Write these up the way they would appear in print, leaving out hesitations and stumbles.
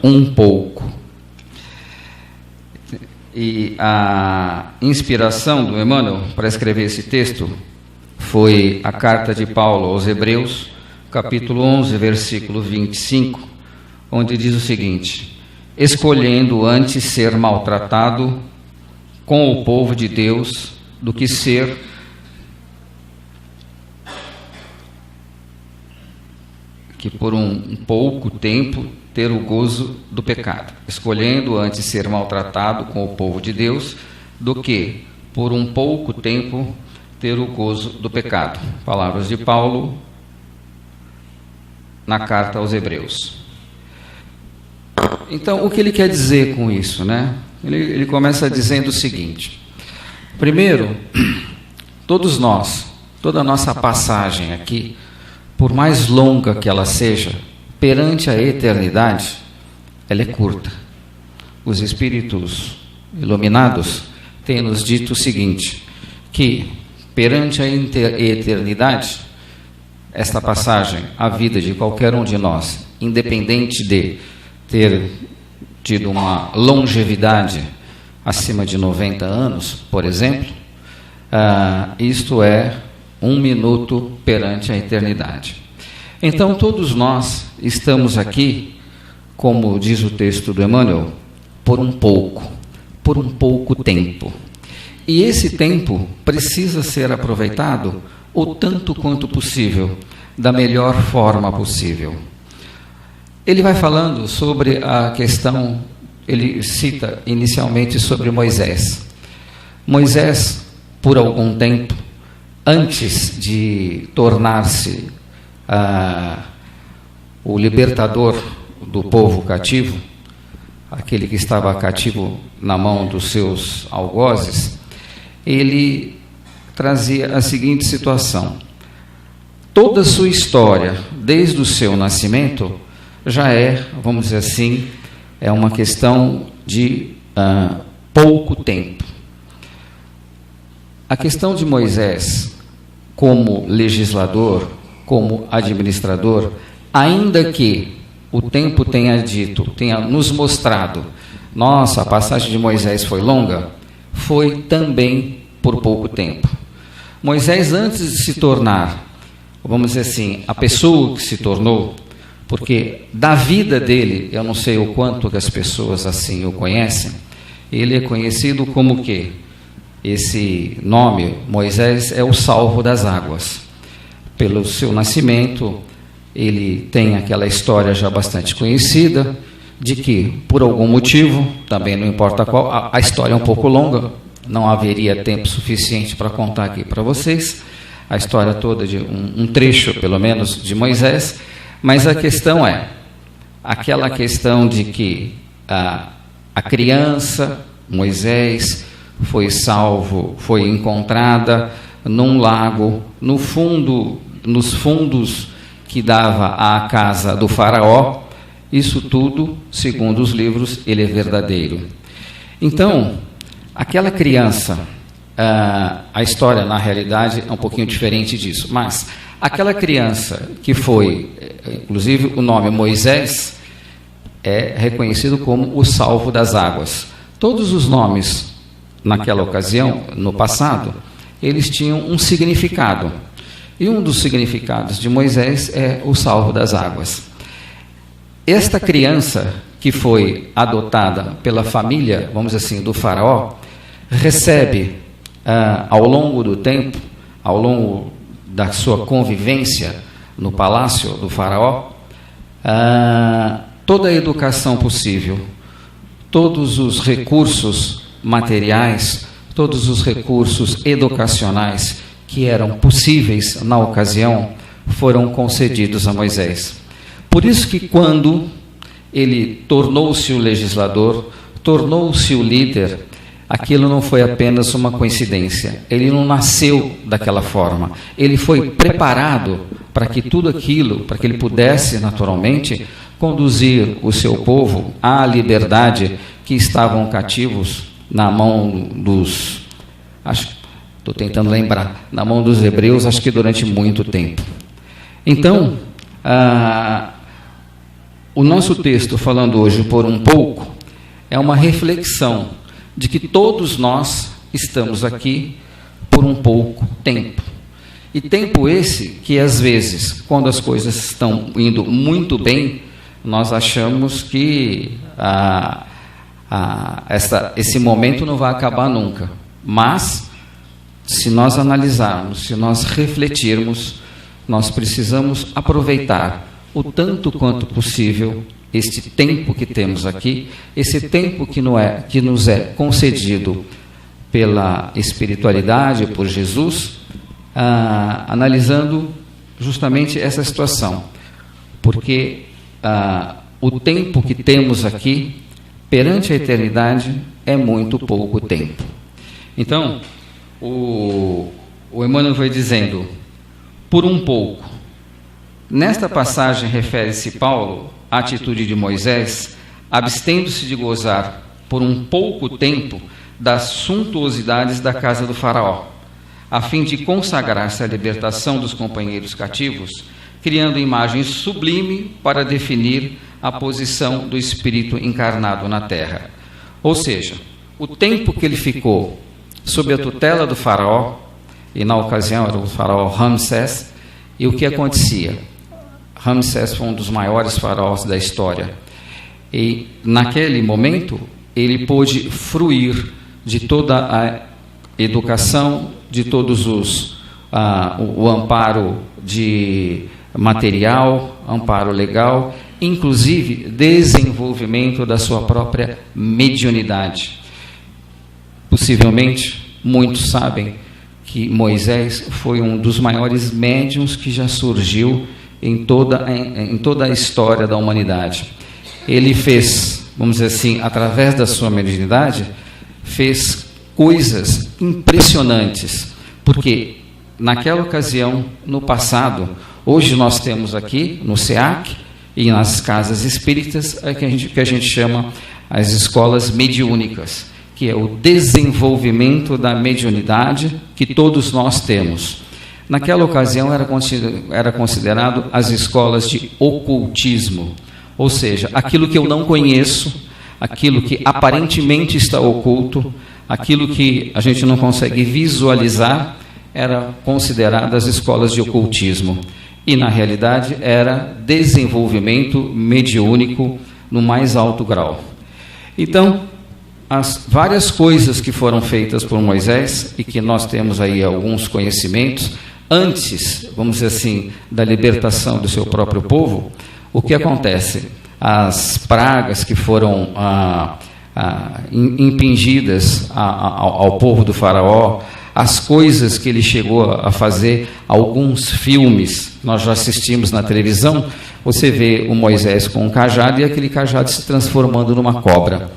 um pouco. E a inspiração do Emmanuel para escrever esse texto foi a carta de Paulo aos Hebreus, capítulo 11, versículo 25, onde diz o seguinte: escolhendo antes ser maltratado com o povo de Deus do que ser que por um pouco tempo ter o gozo do pecado. Escolhendo antes ser maltratado com o povo de Deus do que por um pouco tempo ter o gozo do pecado. Palavras de Paulo na carta aos Hebreus. Então, o que ele quer dizer com isso, né? Ele começa dizendo o seguinte: primeiro, todos nós, toda a nossa passagem aqui, por mais longa que ela seja, perante a eternidade, ela é curta. Os espíritos iluminados têm nos dito o seguinte, que perante a eternidade, esta passagem, a vida de qualquer um de nós, independente de ter tido uma longevidade acima de 90 anos, por exemplo, isto é 1 minuto perante a eternidade. Então, todos nós estamos aqui, como diz o texto do Emmanuel, por um pouco tempo. E esse tempo precisa ser aproveitado o tanto quanto possível, da melhor forma possível. Ele vai falando sobre a questão, ele cita inicialmente sobre Moisés. Moisés, por algum tempo, antes de tornar-se o libertador do povo cativo, aquele que estava cativo na mão dos seus algozes, ele trazia a seguinte situação: toda a sua história, desde o seu nascimento, já é, vamos dizer assim, é uma questão de pouco tempo. A questão de Moisés como legislador, como administrador, ainda que o tempo tenha nos mostrado, nossa, a passagem de Moisés foi longa, foi também por pouco tempo. Moisés, antes de se tornar, vamos dizer assim, a pessoa que se tornou, porque da vida dele, eu não sei o quanto que as pessoas assim o conhecem, ele é conhecido como o quê? Esse nome, Moisés, é o salvo das águas. Pelo seu nascimento, ele tem aquela história já bastante conhecida, de que, por algum motivo, também não importa qual, a história é um pouco longa, não haveria tempo suficiente para contar aqui para vocês, a história toda de um trecho, pelo menos, de Moisés, mas a questão é, aquela questão de que a criança, Moisés, foi salvo, foi encontrada num lago, nos fundos que dava à casa do faraó. Isso tudo, segundo os livros, ele é verdadeiro. Então, aquela criança, a história na realidade é um pouquinho diferente disso, mas aquela criança que foi, inclusive o nome Moisés, é reconhecido como o salvo das águas. Todos os nomes naquela ocasião, no passado, eles tinham um significado. E um dos significados de Moisés é o salvo das águas. Esta criança que foi adotada pela família, vamos dizer assim, do faraó, recebe, ao longo do tempo, ao longo da sua convivência no palácio do faraó, toda a educação possível, todos os recursos materiais, todos os recursos educacionais que eram possíveis na ocasião foram concedidos a Moisés. Por isso que quando ele tornou-se o legislador, tornou-se o líder, aquilo não foi apenas uma coincidência. Ele não nasceu daquela forma. Ele foi preparado para que tudo aquilo, para que ele pudesse naturalmente conduzir o seu povo à liberdade, que estavam cativos na mão dos, estou tentando lembrar, na mão dos hebreus, acho que durante muito tempo. Então, o nosso texto, falando hoje por um pouco, é uma reflexão de que todos nós estamos aqui por um pouco tempo. E tempo esse que, às vezes, quando as coisas estão indo muito bem, nós achamos que esse momento não vai acabar nunca. Mas, se nós analisarmos, se nós refletirmos, nós precisamos aproveitar o tanto quanto possível este tempo que temos aqui, esse tempo que nos é concedido pela espiritualidade, por Jesus, analisando justamente essa situação. Porque o tempo que temos aqui, perante a eternidade, é muito pouco tempo. Então, o Emmanuel vai dizendo, por um pouco. Nesta passagem refere-se Paulo à atitude de Moisés, abstendo-se de gozar por um pouco tempo das suntuosidades da casa do faraó, a fim de consagrar-se à libertação dos companheiros cativos, criando imagem sublime para definir a posição do espírito encarnado na terra. Ou seja, o tempo que ele ficou sob a tutela do faraó, e na ocasião era o faraó Ramsés, e o que acontecia? Ramsés foi um dos maiores faraós da história. E naquele momento, ele pôde fruir de toda a educação, de todos o amparo de material, amparo legal, inclusive desenvolvimento da sua própria mediunidade. Possivelmente, muitos sabem que Moisés foi um dos maiores médiuns que já surgiu em toda a história da humanidade. Ele fez, vamos dizer assim, através da sua mediunidade, fez coisas impressionantes, porque naquela ocasião, no passado, hoje nós temos aqui no SEAC e nas casas espíritas que a gente chama as escolas mediúnicas, que é o desenvolvimento da mediunidade que todos nós temos. Naquela ocasião era considerado as escolas de ocultismo, ou seja, aquilo que eu não conheço, aquilo que aparentemente está oculto, aquilo que a gente não consegue visualizar, era considerado as escolas de ocultismo. E, na realidade, era desenvolvimento mediúnico no mais alto grau. Então, as várias coisas que foram feitas por Moisés, e que nós temos aí alguns conhecimentos, antes, vamos dizer assim, da libertação do seu próprio povo, o que acontece? As pragas que foram impingidas ao povo do faraó, as coisas que ele chegou a fazer, alguns filmes, nós já assistimos na televisão, você vê o Moisés com um cajado e aquele cajado se transformando numa cobra.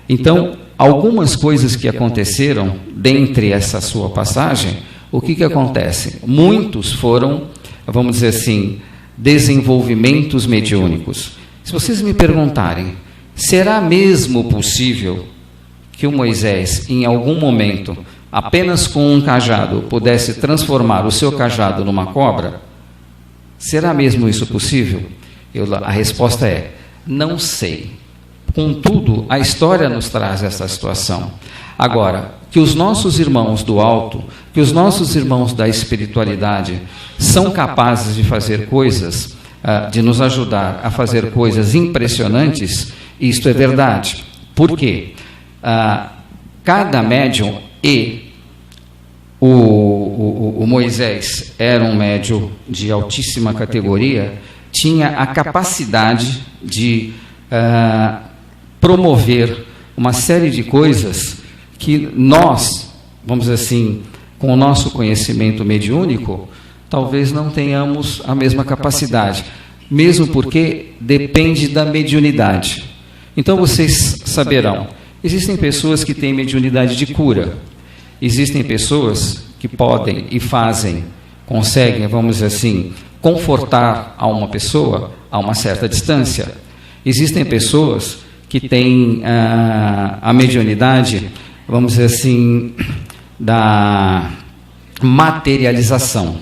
Então, algumas coisas que aconteceram dentre essa sua passagem, o que acontece? Muitos foram, vamos dizer assim, desenvolvimentos mediúnicos. Se vocês me perguntarem, será mesmo possível que o Moisés, em algum momento, apenas com um cajado, pudesse transformar o seu cajado numa cobra? Será mesmo isso possível? A resposta é, não sei. Contudo, a história nos traz essa situação. Agora, que os nossos irmãos do alto, que os nossos irmãos da espiritualidade são capazes de fazer coisas, de nos ajudar a fazer coisas impressionantes, isto é verdade. Por quê? Cada médium, e o Moisés era um médium de altíssima categoria, tinha a capacidade de promover uma série de coisas que nós, vamos dizer assim, com o nosso conhecimento mediúnico, talvez não tenhamos a mesma capacidade, mesmo porque depende da mediunidade. Então vocês saberão, existem pessoas que têm mediunidade de cura, existem pessoas que podem e fazem, conseguem, vamos dizer assim, confortar a uma pessoa a uma certa distância. Existem pessoas que têm a mediunidade, vamos dizer assim, da materialização.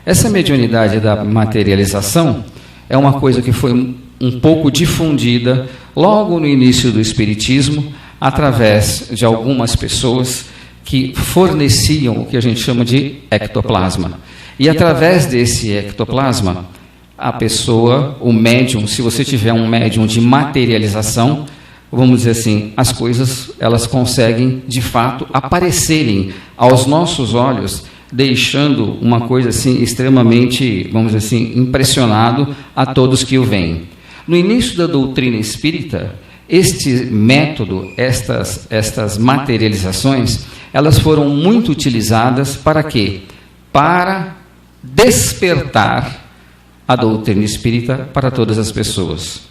Essa mediunidade da materialização é uma coisa que foi um pouco difundida logo no início do Espiritismo, através de algumas pessoas que forneciam o que a gente chama de ectoplasma. E através desse ectoplasma, a pessoa, o médium, se você tiver um médium de materialização, vamos dizer assim, as coisas elas conseguem de fato aparecerem aos nossos olhos, deixando uma coisa assim extremamente, vamos dizer assim, impressionado a todos que o veem. No início da doutrina espírita, este método, estas materializações, elas foram muito utilizadas para quê? Para despertar a doutrina espírita para todas as pessoas.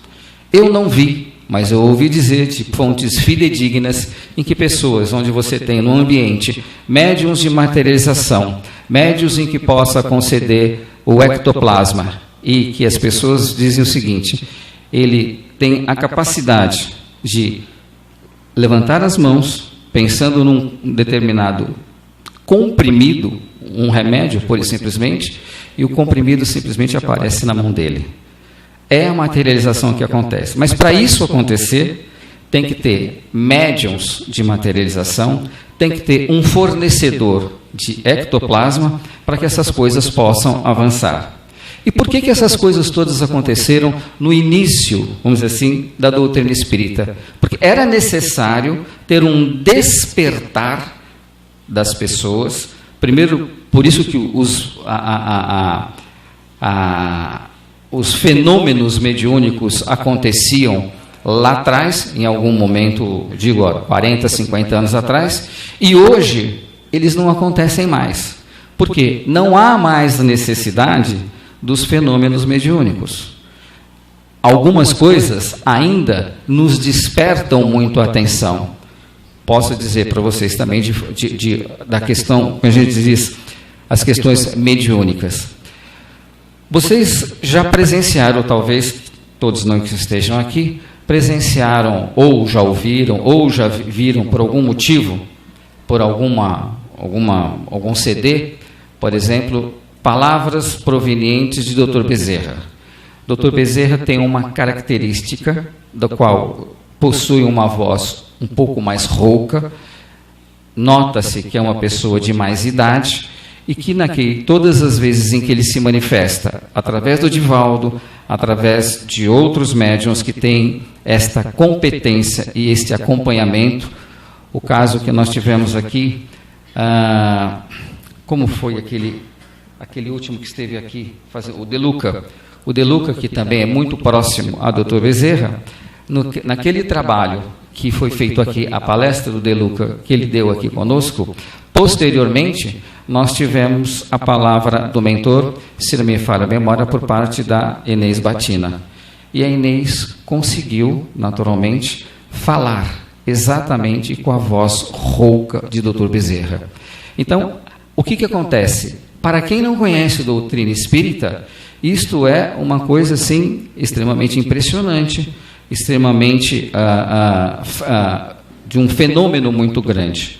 Eu não vi, mas eu ouvi dizer de fontes fidedignas em que pessoas, onde você tem no ambiente médiuns de materialização, médiuns em que possa conceder o ectoplasma, e que as pessoas dizem o seguinte: ele tem a capacidade de levantar as mãos, pensando num determinado comprimido, um remédio, pura e simplesmente, e o comprimido simplesmente aparece na mão dele. É a materialização que acontece. Mas para isso acontecer, tem que ter médiums de materialização, tem que ter um fornecedor de ectoplasma para que essas coisas possam avançar. E por que essas coisas todas aconteceram no início, vamos dizer assim, da doutrina espírita? Porque era necessário ter um despertar das pessoas. Primeiro, por isso que os fenômenos mediúnicos aconteciam lá atrás, em algum momento, digo, 40, 50 anos atrás, e hoje eles não acontecem mais. Por quê? Não há mais necessidade dos fenômenos mediúnicos. Algumas coisas ainda nos despertam muito a atenção. Posso dizer para vocês também da questão, como a gente diz, as questões mediúnicas. Vocês já presenciaram, talvez todos não que estejam aqui, presenciaram, ou já ouviram, ou já viram por algum motivo, por algum CD, por exemplo, palavras provenientes de Dr. Bezerra. Dr. Bezerra tem uma característica, da qual possui uma voz um pouco mais rouca, nota-se que é uma pessoa de mais idade, e que todas as vezes em que ele se manifesta, através do Divaldo, através de outros médiuns que têm esta competência e este acompanhamento, o caso que nós tivemos aqui, como foi aquele último que esteve aqui, o De Luca, que também é muito próximo a Dr. Bezerra, naquele trabalho que foi feito aqui, a palestra do De Luca, que ele deu aqui conosco, posteriormente, nós tivemos a palavra do mentor, se não me falha a memória, por parte da Inês Batina. E a Inês conseguiu, naturalmente, falar exatamente com a voz rouca de Dr. Bezerra. Então, o que acontece? Para quem não conhece a doutrina espírita, isto é uma coisa assim extremamente impressionante, extremamente de um fenômeno muito grande.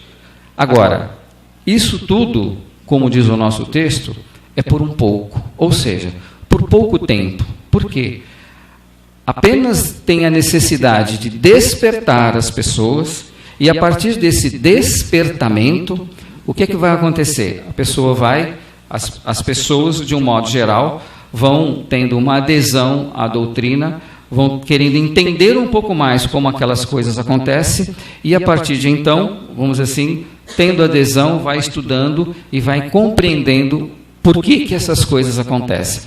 Agora, isso tudo, como diz o nosso texto, é por um pouco, ou seja, por pouco tempo. Por quê? Apenas tem a necessidade de despertar as pessoas, e a partir desse despertamento, o que vai acontecer? A pessoa as pessoas, de um modo geral, vão tendo uma adesão à doutrina, vão querendo entender um pouco mais como aquelas coisas acontecem, e a partir de então, vamos dizer assim, tendo adesão, vai estudando e vai compreendendo por que essas coisas acontecem.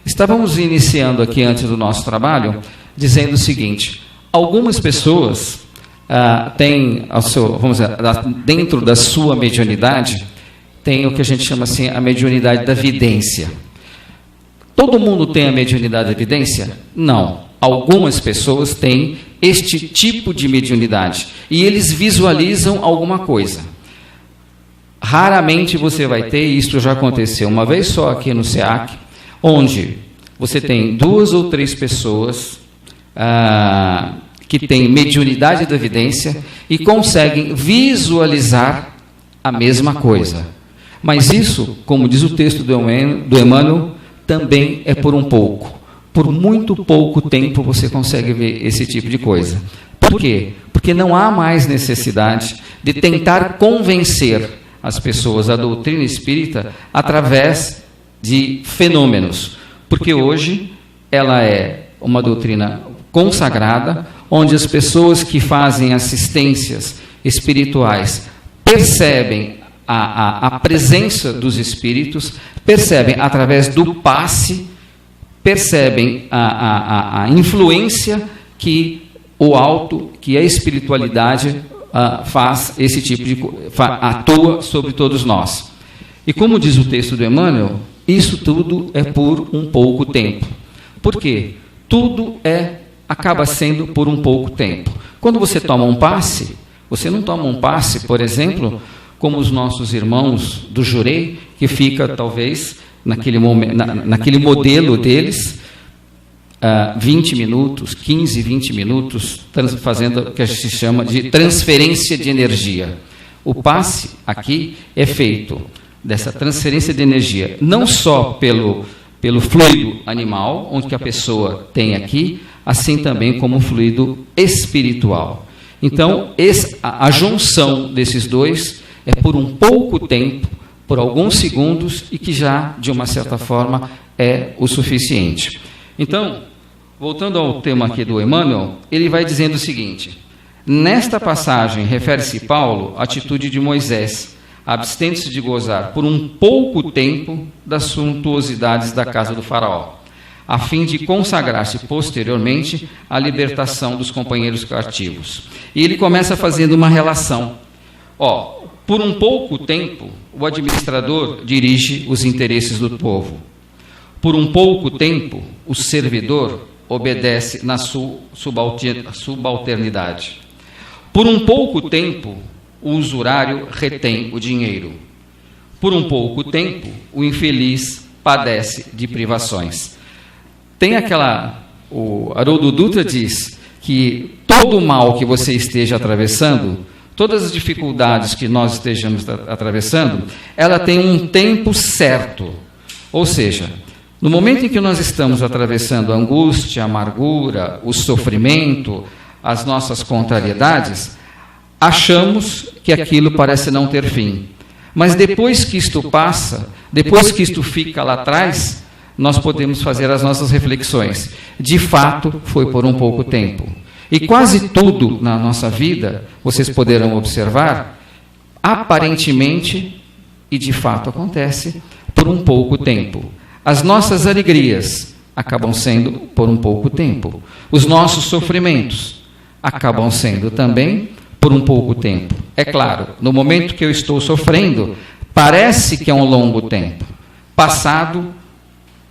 Estávamos iniciando aqui, antes do nosso trabalho, dizendo o seguinte: algumas pessoas têm, vamos dizer, dentro da sua mediunidade, tem o que a gente chama assim, a mediunidade da vidência. Todo mundo tem a mediunidade da vidência? Não. Algumas pessoas têm este tipo de mediunidade e eles visualizam alguma coisa. Raramente você vai ter, isso já aconteceu uma vez só aqui no SEAC, onde você tem 2 ou 3 pessoas que têm mediunidade da vidência e conseguem visualizar a mesma coisa. Mas isso, como diz o texto do Emmanuel, também é por um pouco. por muito pouco tempo você consegue ver esse tipo de coisa. Por quê? Porque não há mais necessidade de tentar convencer as pessoas da doutrina espírita através de fenômenos. Porque hoje ela é uma doutrina consagrada, onde as pessoas que fazem assistências espirituais percebem a presença dos espíritos, percebem através do passe, percebem a influência que o alto, que a espiritualidade faz esse tipo de atua sobre todos nós. E como diz o texto do Emmanuel, isso tudo é por um pouco tempo. Por quê? Tudo acaba sendo por um pouco tempo. Quando você toma um passe, você não toma um passe, por exemplo, como os nossos irmãos do Jurei, que fica talvez naquele modelo deles, 20 minutos, 15, 20 minutos, fazendo o que a gente chama de transferência de energia. O passe aqui é feito dessa transferência de energia, não só pelo fluido animal, onde que a pessoa tem aqui, assim também como o fluido espiritual. Então, a junção desses dois é por um pouco tempo, por alguns segundos, e que já, de uma certa forma, é o suficiente. Então, voltando ao tema aqui do Emmanuel, ele vai dizendo o seguinte: nesta passagem refere-se Paulo à atitude de Moisés, abstendo-se de gozar por um pouco tempo das suntuosidades da casa do faraó, a fim de consagrar-se posteriormente à libertação dos companheiros cativos. E ele começa fazendo uma relação. Por um pouco tempo, o administrador dirige os interesses do povo. Por um pouco tempo, o servidor obedece na sua subalternidade. Por um pouco tempo, o usurário retém o dinheiro. Por um pouco tempo, o infeliz padece de privações. Tem o Haroldo Dutra diz que todo o mal que você esteja atravessando, todas as dificuldades que nós estejamos atravessando, ela tem um tempo certo. Ou seja, no momento em que nós estamos atravessando a angústia, a amargura, o sofrimento, as nossas contrariedades, achamos que aquilo parece não ter fim. Mas depois que isto passa, depois que isto fica lá atrás, nós podemos fazer as nossas reflexões. De fato, foi por um pouco tempo. E quase tudo na nossa vida, vocês poderão observar, aparentemente, e de fato acontece, por um pouco tempo. As nossas alegrias acabam sendo por um pouco tempo. Os nossos sofrimentos acabam sendo também por um pouco tempo. É claro, no momento que eu estou sofrendo, parece que é um longo tempo. Passado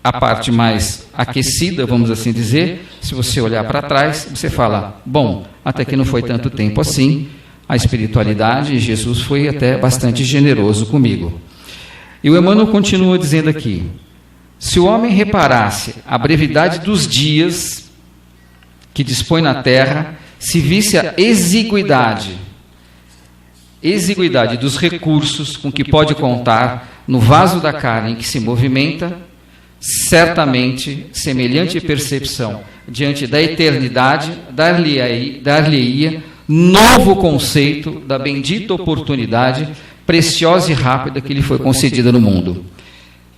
a parte mais aquecida, vamos assim dizer, se você olhar para trás, você fala, bom, até que não foi tanto tempo assim, a espiritualidade, Jesus foi até bastante generoso comigo. E o Emmanuel continua dizendo aqui, se o homem reparasse a brevidade dos dias que dispõe na terra, se visse a exiguidade dos recursos com que pode contar no vaso da carne em que se movimenta, certamente semelhante percepção diante da eternidade dar-lhe-ia novo conceito da bendita oportunidade preciosa e rápida que lhe foi concedida no mundo.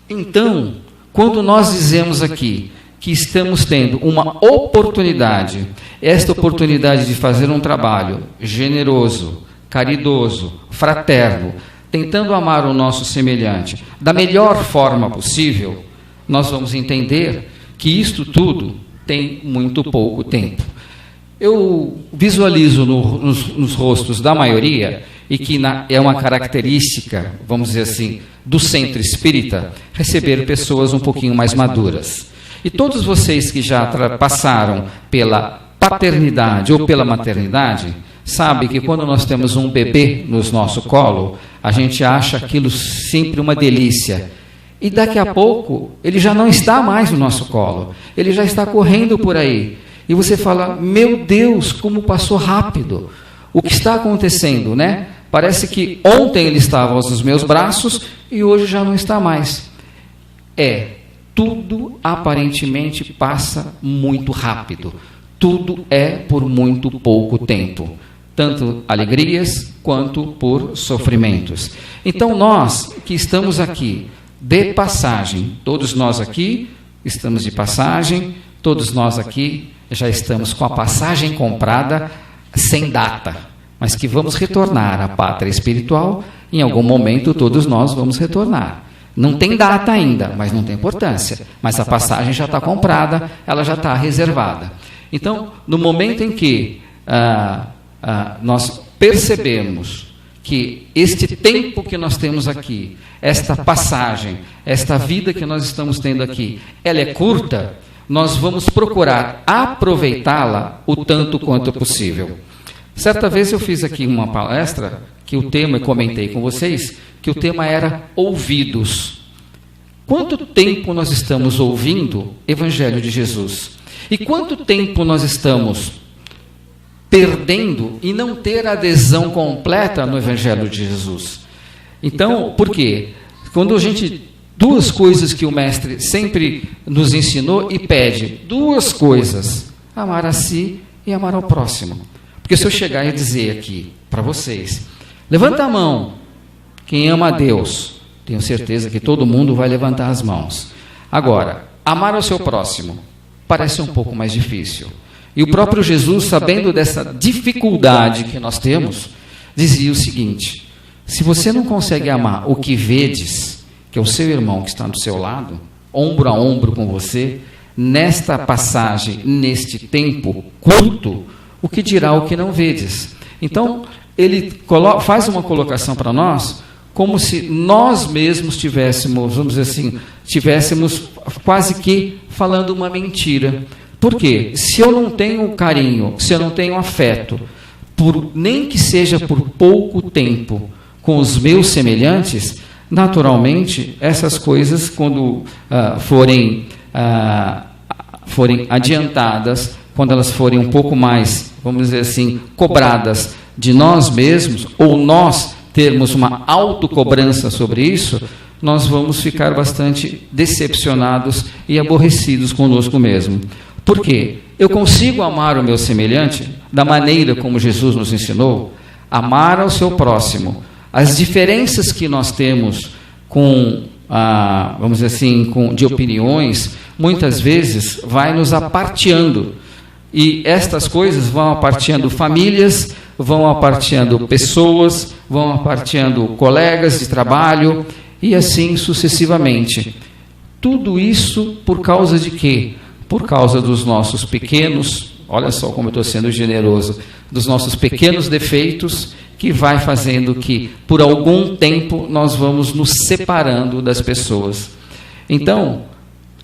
Então, quando nós dizemos aqui que estamos tendo uma oportunidade, esta oportunidade de fazer um trabalho generoso, caridoso, fraterno, tentando amar o nosso semelhante da melhor forma possível, nós vamos entender que isto tudo tem muito pouco tempo. Eu visualizo nos rostos da maioria, e que é uma característica, vamos dizer assim, do centro espírita, receber pessoas um pouquinho mais maduras. E todos vocês que já passaram pela paternidade ou pela maternidade, sabem que quando nós temos um bebê no nosso colo, a gente acha aquilo sempre uma delícia. E daqui a pouco, ele já não está mais no nosso colo, ele já está correndo por aí. E você fala, meu Deus, como passou rápido. O que está acontecendo, né? Parece que ontem ele estava aos meus braços e hoje já não está mais. tudo aparentemente passa muito rápido. Tudo é por muito pouco tempo, tanto alegrias quanto por sofrimentos. Então nós que estamos aqui de passagem, todos nós aqui estamos de passagem, todos nós aqui já estamos com a passagem comprada sem data, mas que vamos retornar à pátria espiritual, em algum momento todos nós vamos retornar. Não tem data ainda, mas não tem importância, mas a passagem já está comprada, ela já está reservada. Então, no momento em que nós percebemos que este tempo que nós temos aqui, esta passagem, esta vida que nós estamos tendo aqui, ela é curta, nós vamos procurar aproveitá-la o tanto quanto possível. Certa vez eu fiz aqui uma palestra, que o tema, eu comentei com vocês, que o tema era ouvidos. Quanto tempo nós estamos ouvindo Evangelho de Jesus? E quanto tempo nós estamos perdendo e não ter adesão completa no Evangelho de Jesus? Então, por quê? Quando a gente... Duas coisas que o Mestre sempre nos ensinou e pede. Duas coisas. Amar a si e amar ao próximo. Porque se eu chegar e dizer aqui para vocês, levanta a mão, quem ama a Deus, tenho certeza que todo mundo vai levantar as mãos. Agora, amar ao seu próximo parece um pouco mais difícil. E o próprio Jesus, sabendo dessa dificuldade que nós temos, dizia o seguinte: se você não consegue amar o que vedes, que é o seu irmão que está do seu lado, ombro a ombro com você, nesta passagem, neste tempo curto, o que dirá o que não vedes? Então, ele faz uma colocação para nós, como se nós mesmos tivéssemos, vamos dizer assim, tivéssemos quase que falando uma mentira. Por quê? Se eu não tenho carinho, se eu não tenho afeto, nem que seja por pouco tempo, com os meus semelhantes, naturalmente, essas coisas, quando forem adiantadas, quando elas forem um pouco mais, vamos dizer assim, cobradas de nós mesmos, ou nós termos uma autocobrança sobre isso, nós vamos ficar bastante decepcionados e aborrecidos conosco mesmo. Por quê? Eu consigo amar o meu semelhante da maneira como Jesus nos ensinou, amar ao seu próximo. As diferenças que nós temos vamos dizer assim, de opiniões, muitas vezes vai nos aparteando. E estas coisas vão aparteando famílias, vão aparteando pessoas, vão aparteando colegas de trabalho, e assim sucessivamente. Tudo isso por causa de quê? Por causa dos nossos pequenos, olha só como eu estou sendo generoso, dos nossos pequenos defeitos, que vai fazendo que, por algum tempo, nós vamos nos separando das pessoas. Então,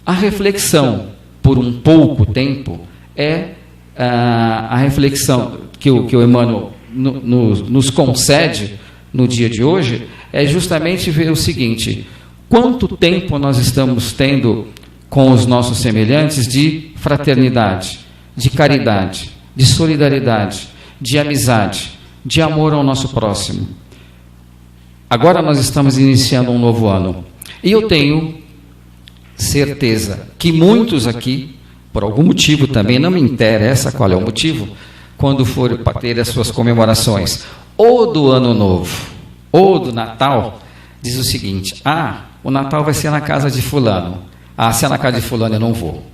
a reflexão, por um pouco tempo, é a reflexão que o Emmanuel nos concede no dia de hoje, é justamente ver o seguinte: quanto tempo nós estamos tendo com os nossos semelhantes de fraternidade, de caridade, de solidariedade, de amizade, de amor ao nosso próximo. Agora nós estamos iniciando um novo ano. E eu tenho certeza que muitos aqui, por algum motivo também, não me interessa qual é o motivo, quando for para ter as suas comemorações, ou do Ano Novo, ou do Natal, diz o seguinte: o Natal vai ser na casa de fulano. Se é na casa de fulano eu não vou.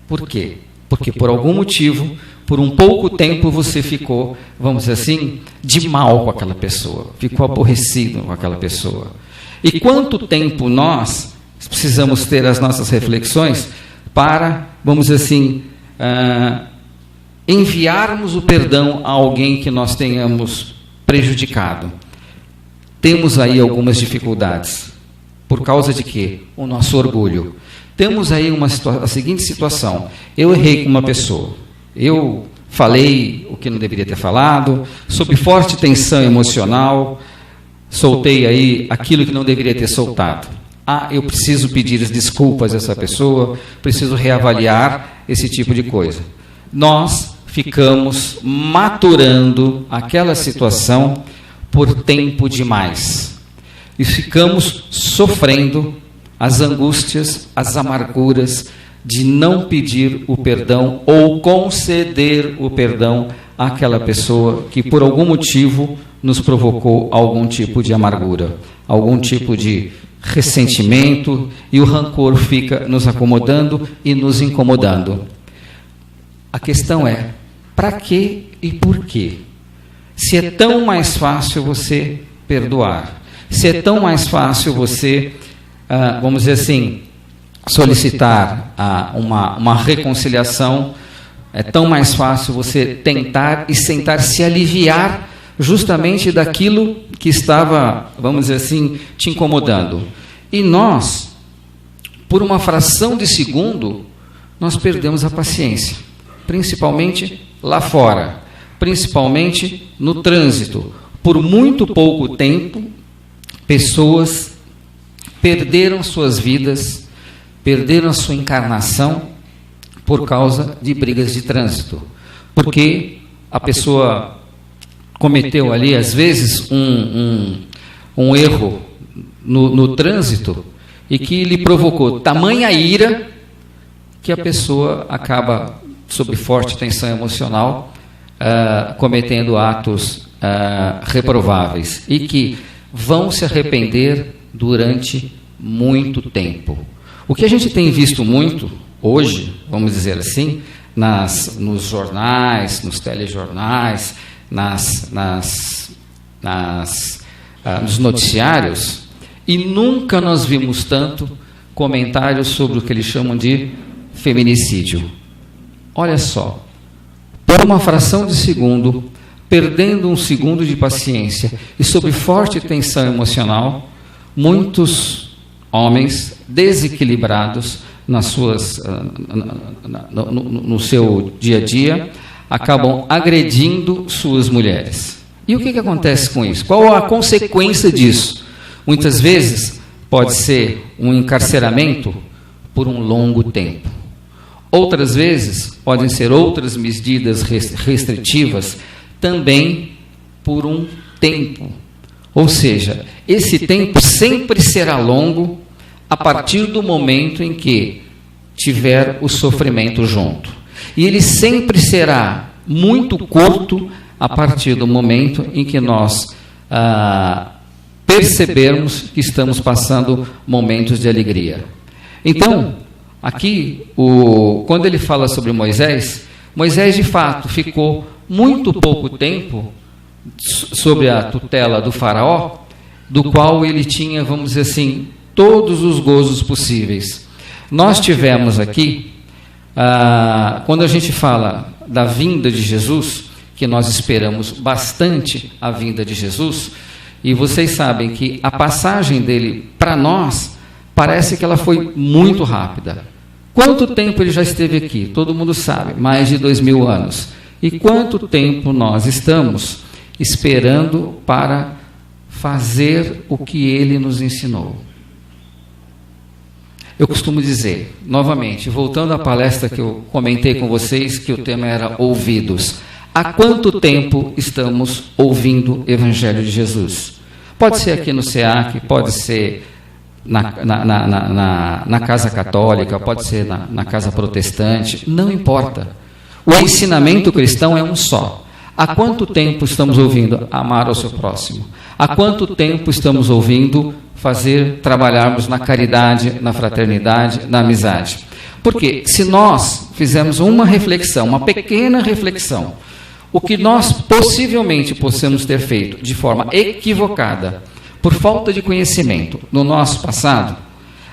Por quê? Porque por algum motivo, por um pouco tempo você ficou, vamos dizer assim, de mal com aquela pessoa, ficou aborrecido com aquela pessoa. E quanto tempo nós precisamos ter as nossas reflexões para, vamos dizer assim, enviarmos o perdão a alguém que nós tenhamos prejudicado? Temos aí algumas dificuldades. Por causa de quê? O nosso orgulho. Temos aí a seguinte situação: eu errei com uma pessoa, eu falei o que não deveria ter falado, sob forte tensão emocional, soltei aí aquilo que não deveria ter soltado. Eu preciso pedir as desculpas a essa pessoa, preciso reavaliar esse tipo de coisa. Nós ficamos maturando aquela situação por tempo demais. E ficamos sofrendo as angústias, as amarguras de não pedir o perdão ou conceder o perdão àquela pessoa que por algum motivo nos provocou algum tipo de amargura, algum tipo de ressentimento, e o rancor fica nos acomodando e nos incomodando. A questão é, para quê e por quê? Se é tão mais fácil você perdoar, se é tão mais fácil você, vamos dizer assim, solicitar uma reconciliação, é tão mais fácil você tentar se aliviar justamente daquilo que estava, vamos dizer assim, te incomodando. E nós, por uma fração de segundo, nós perdemos a paciência, principalmente lá fora, principalmente no trânsito. Por muito pouco tempo, pessoas perderam suas vidas, perderam a sua encarnação por causa de brigas de trânsito, porque a pessoa cometeu ali, às vezes, um erro no trânsito e que lhe provocou tamanha ira que a pessoa acaba, sob forte tensão emocional, cometendo atos reprováveis e que vão se arrepender durante muito tempo. O que a gente tem visto muito hoje, vamos dizer assim, nos jornais, nos telejornais, nos noticiários, e nunca nós vimos tanto comentários sobre o que eles chamam de feminicídio. Olha só, por uma fração de segundo, perdendo um segundo de paciência e sob forte tensão emocional, muitos homens desequilibrados no seu dia a dia acabam agredindo suas mulheres. E o que acontece com isso? Qual a consequência disso? Muitas vezes pode ser um encarceramento por um longo tempo. Outras vezes podem ser outras medidas restritivas também por um tempo. Ou seja, esse tempo sempre será longo a partir do momento em que tiver o sofrimento junto. E ele sempre será muito curto a partir do momento em que nós percebermos que estamos passando momentos de alegria. Então, aqui, quando ele fala sobre Moisés, de fato ficou muito pouco tempo sob a tutela do faraó, do qual ele tinha, vamos dizer assim, todos os gozos possíveis. Nós tivemos aqui, quando a gente fala da vinda de Jesus, que nós esperamos bastante a vinda de Jesus, e vocês sabem que a passagem dele para nós parece que ela foi muito rápida. Quanto tempo ele já esteve aqui? Todo mundo sabe, mais de 2000 anos. E quanto tempo nós estamos esperando para fazer o que ele nos ensinou? Eu costumo dizer, novamente, voltando à palestra que eu comentei com vocês, que o tema era ouvidos. Há quanto tempo estamos ouvindo o Evangelho de Jesus? Pode ser aqui no SEAC, pode ser na Casa Católica, pode ser na Casa Protestante, não importa. O ensinamento cristão é um só. Há quanto tempo estamos ouvindo amar ao seu próximo? Há quanto tempo estamos ouvindo trabalharmos na caridade, na fraternidade, na amizade? Porque se nós fizermos uma reflexão, uma pequena reflexão, o que nós possivelmente possamos ter feito de forma equivocada, por falta de conhecimento no nosso passado,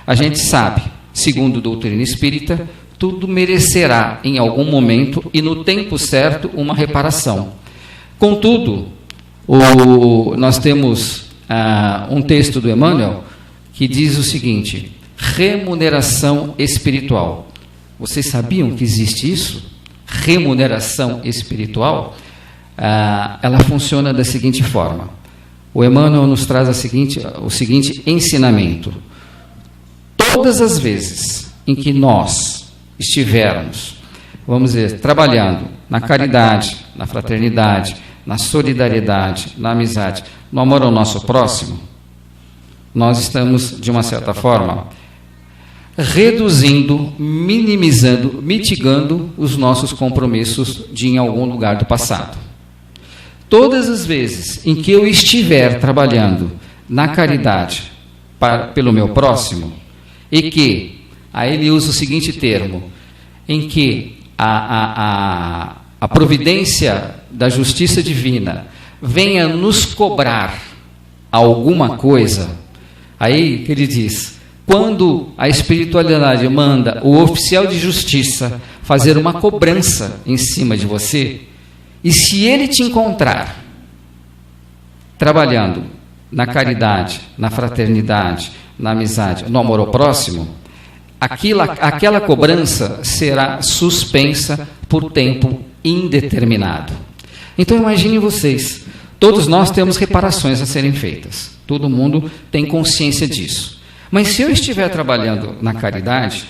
a gente sabe, segundo a doutrina espírita, tudo merecerá em algum momento e no tempo certo uma reparação. Contudo, nós temos um texto do Emmanuel que diz o seguinte: remuneração espiritual. Vocês sabiam que existe isso? Remuneração espiritual? Ela funciona da seguinte forma. O Emmanuel nos traz o seguinte ensinamento: todas as vezes em que nós estivermos, vamos dizer, trabalhando na caridade, na fraternidade, na solidariedade, na amizade, no amor ao nosso próximo, nós estamos, de uma certa forma, reduzindo, minimizando, mitigando os nossos compromissos de em algum lugar do passado. Todas as vezes em que eu estiver trabalhando na caridade pelo meu próximo, e que, aí ele usa o seguinte termo, em que a providência da justiça divina venha nos cobrar alguma coisa, aí que ele diz, quando a espiritualidade manda o oficial de justiça fazer uma cobrança em cima de você, e se ele te encontrar trabalhando na caridade, na fraternidade, na amizade, no amor ao próximo, aquela cobrança será suspensa por tempo indeterminado. Então imaginem vocês, todos nós temos reparações a serem feitas, todo mundo tem consciência disso. Mas se eu estiver trabalhando na caridade,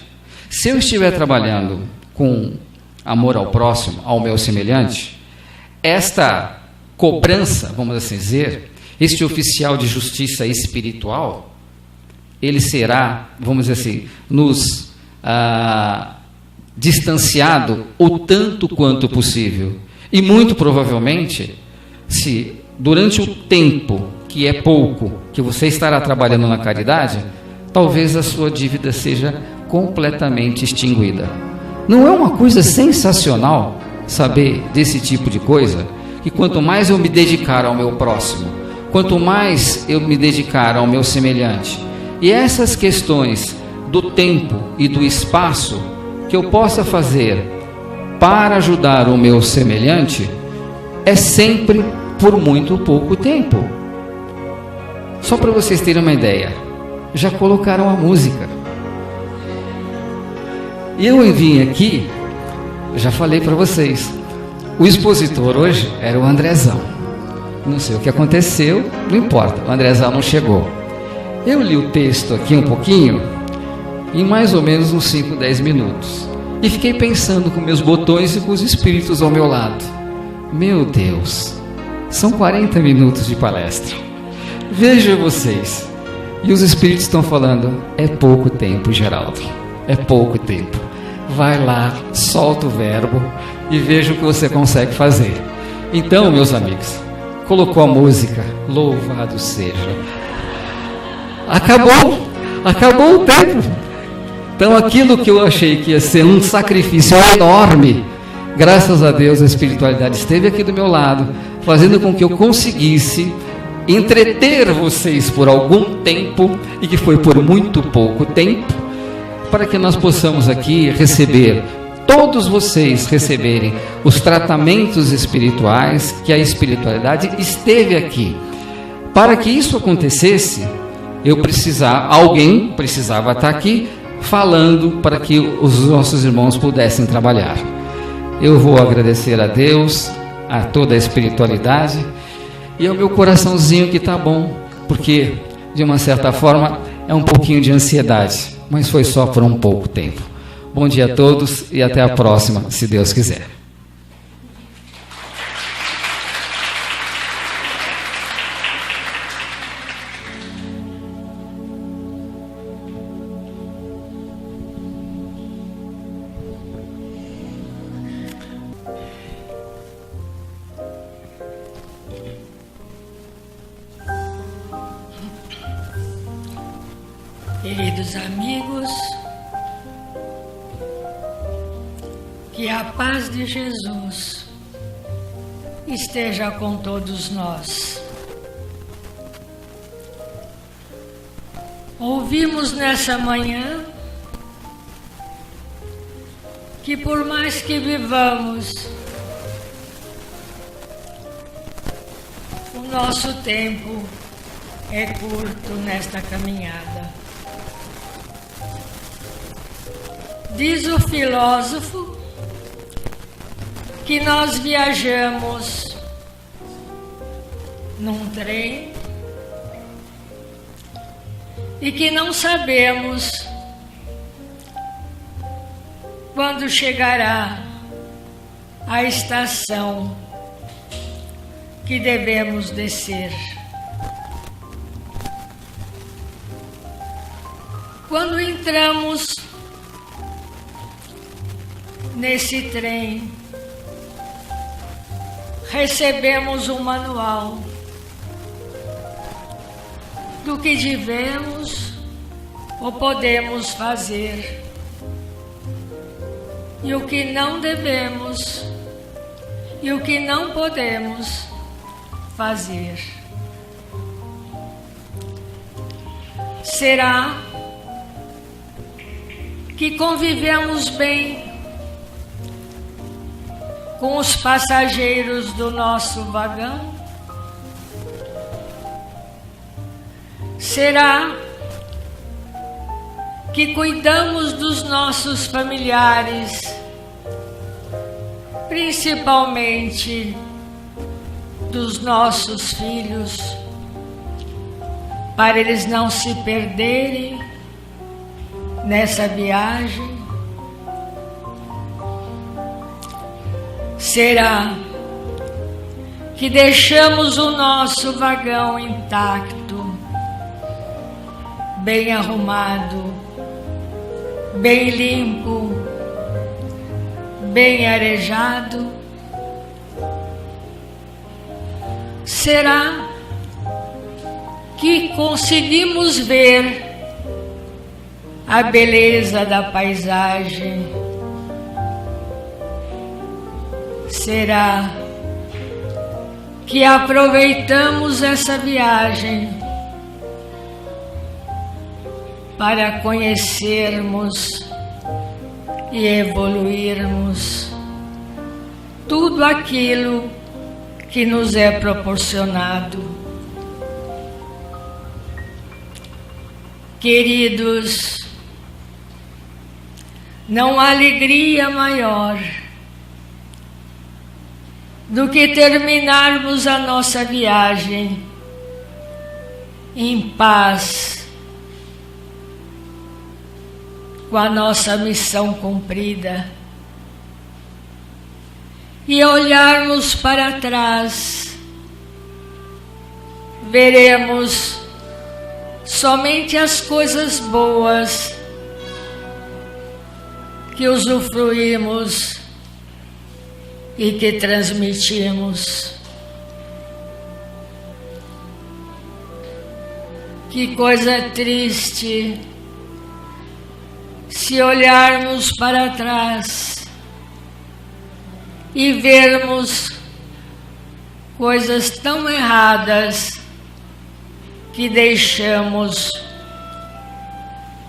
se eu estiver trabalhando com amor ao próximo, ao meu semelhante, esta cobrança, vamos assim dizer, este oficial de justiça espiritual, ele será, vamos dizer assim, nos distanciado o tanto quanto possível. E muito provavelmente, se durante o tempo, que é pouco, que você estará trabalhando na caridade, talvez a sua dívida seja completamente extinguida. Não é uma coisa sensacional saber desse tipo de coisa? Que quanto mais eu me dedicar ao meu próximo, quanto mais eu me dedicar ao meu semelhante, e essas questões do tempo e do espaço que eu possa fazer para ajudar o meu semelhante, é sempre por muito pouco tempo. Só para vocês terem uma ideia, já colocaram a música. Eu vim aqui, já falei para vocês, o expositor hoje era o Andrezão. Não sei o que aconteceu, não importa, o Andrezão não chegou. Eu li o texto aqui um pouquinho, em mais ou menos uns 5, 10 minutos. E fiquei pensando com meus botões e com os espíritos ao meu lado. Meu Deus, são 40 minutos de palestra. Vejam vocês. E os espíritos estão falando, é pouco tempo, Geraldo. É pouco tempo. Vai lá, solta o verbo e veja o que você consegue fazer. Então, meus amigos, colocou a música, louvado seja. Acabou o tempo. Então aquilo que eu achei que ia ser um sacrifício enorme, graças a Deus a espiritualidade esteve aqui do meu lado, fazendo com que eu conseguisse entreter vocês por algum tempo, e que foi por muito pouco tempo, para que nós possamos aqui receber, todos vocês receberem os tratamentos espirituais que a espiritualidade esteve aqui. Para que isso acontecesse, alguém precisava estar aqui falando para que os nossos irmãos pudessem trabalhar. Eu vou agradecer a Deus, a toda a espiritualidade e ao meu coraçãozinho que está bom, porque de uma certa forma é um pouquinho de ansiedade, mas foi só por um pouco tempo. Bom dia a todos e até a próxima, se Deus quiser. Queridos amigos, que a paz de Jesus esteja com todos nós. Ouvimos nessa manhã que por mais que vivamos, o nosso tempo é curto nesta caminhada. Diz o filósofo que nós viajamos num trem e que não sabemos quando chegará a estação que devemos descer. Quando entramos nesse trem, recebemos um manual do que devemos ou podemos fazer e o que não devemos e o que não podemos fazer. Será que convivemos bem com os passageiros do nosso vagão? Será que cuidamos dos nossos familiares, principalmente dos nossos filhos, para eles não se perderem nessa viagem? Será que deixamos o nosso vagão intacto, bem arrumado, bem limpo, bem arejado? Será que conseguimos ver a beleza da paisagem? Será que aproveitamos essa viagem para conhecermos e evoluirmos tudo aquilo que nos é proporcionado? Queridos, não há alegria maior do que terminarmos a nossa viagem em paz, com a nossa missão cumprida, e olharmos para trás, veremos somente as coisas boas que usufruímos e que transmitimos. Que coisa triste se olharmos para trás e vermos coisas tão erradas que deixamos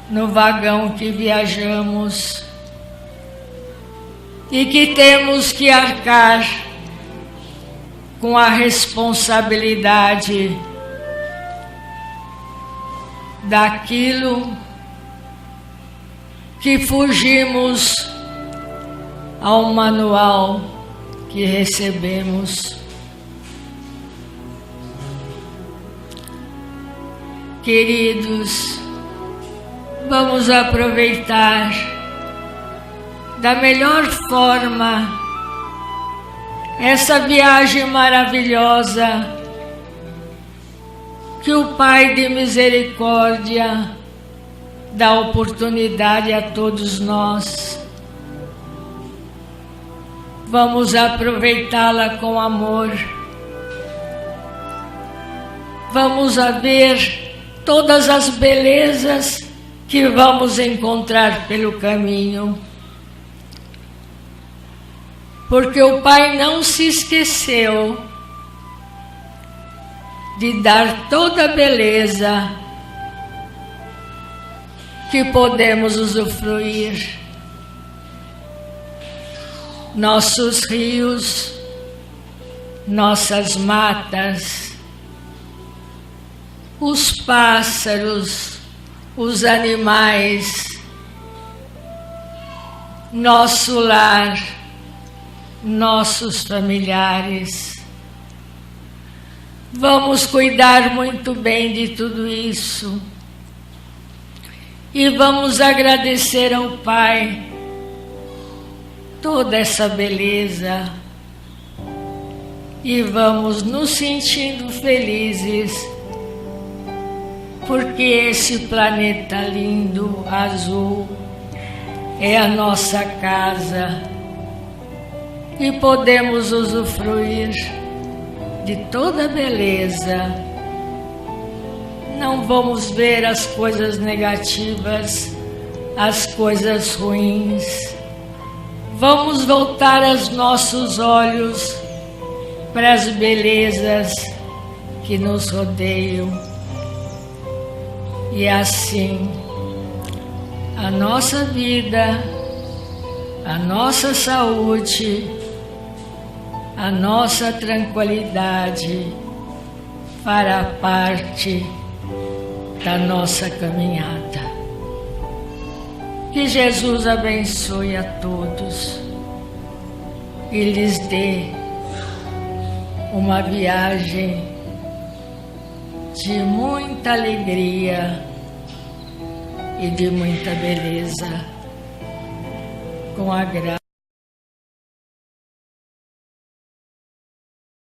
no vagão que viajamos e que temos que arcar com a responsabilidade daquilo que fugimos ao manual que recebemos. Queridos, vamos aproveitar da melhor forma essa viagem maravilhosa que o Pai de Misericórdia dá oportunidade a todos nós. Vamos aproveitá-la com amor. Vamos a ver todas as belezas que vamos encontrar pelo caminho. Porque o Pai não se esqueceu de dar toda a beleza que podemos usufruir. Nossos rios, nossas matas, os pássaros, os animais, nosso lar, nossos familiares. Vamos cuidar muito bem de tudo isso e vamos agradecer ao Pai toda essa beleza e vamos nos sentindo felizes porque esse planeta lindo, azul, é a nossa casa e podemos usufruir de toda a beleza. Não vamos ver as coisas negativas, as coisas ruins. Vamos voltar os nossos olhos para as belezas que nos rodeiam. E assim, a nossa vida, a nossa saúde, a nossa tranquilidade fará parte da nossa caminhada. Que Jesus abençoe a todos e lhes dê uma viagem de muita alegria e de muita beleza, com a graça.